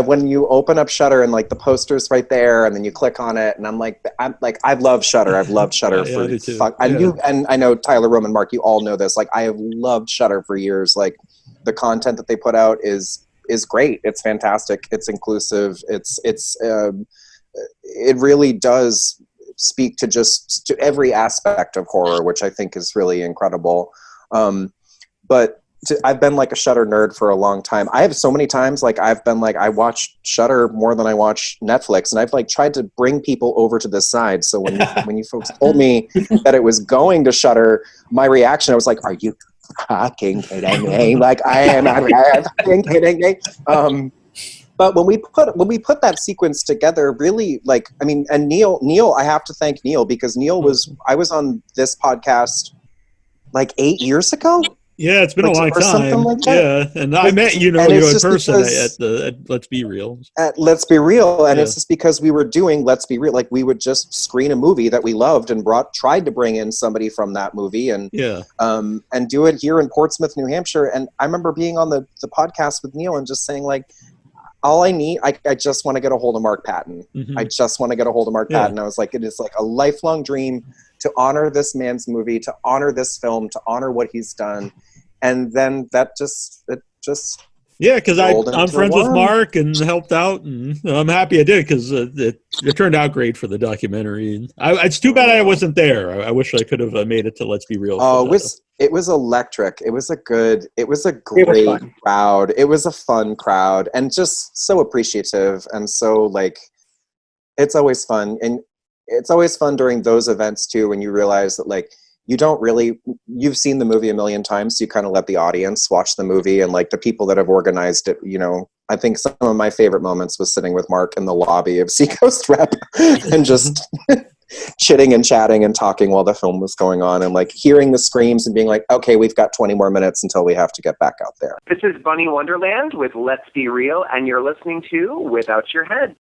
when you open up Shudder and like the poster's right there, and then you click on it, and I'm like, I love Shudder. I've loved Shudder Yeah, for I do too. and Yeah. and I know Tyler, Roman, Mark, you all know this. Like, I have loved Shudder for years. Like, the content that they put out is great. It's fantastic. It's inclusive. It really does speak to every aspect of horror, which I think is really incredible. But I've been like a Shudder nerd for a long time. I have so many times, like, I've been like, I watch Shudder more than I watch Netflix, and I've like tried to bring people over to this side. So when you folks told me that it was going to Shudder, my reaction, I was like, are you fucking kidding me? Like, I am not fucking kidding me. But when we put that sequence together, really, like, I mean, and Neal, I have to thank Neal, because I was on this podcast like 8 years ago. Yeah, it's been a long or something time. like that. Yeah, and I met And you it's in just person because at Let's Be Real. Let's Be Real, and Yeah. it's just because we were doing Let's Be Real. Like, we would just screen a movie that we loved and tried to bring in somebody from that movie and do it here in Portsmouth, New Hampshire. And I remember being on the podcast with Neal and just saying, like, all I need, I just want to get a hold of Mark Patton. Mm-hmm. I just want to get a hold of Mark Patton. I was like, it is like a lifelong dream to honor this man's movie, to honor this film, to honor what he's done. And then it just yeah, because I'm friends with Mark and helped out, and I'm happy I did, because it turned out great for the documentary. It's too bad I wasn't there. I wish I could have made it to Let's Be Real. It was electric. It was a great crowd. It was a fun crowd, and just so appreciative, and so, like, it's always fun. And it's always fun during those events too, when you realize that, like, you've seen the movie a million times, so you kind of let the audience watch the movie, and like the people that have organized it, I think some of my favorite moments was sitting with Mark in the lobby of Seacoast Rep and just chitting and chatting and talking while the film was going on, and like hearing the screams and being like, okay, we've got 20 more minutes until we have to get back out there. This is Bunny Wonderland with Let's Be Real, and you're listening to Without Your Head.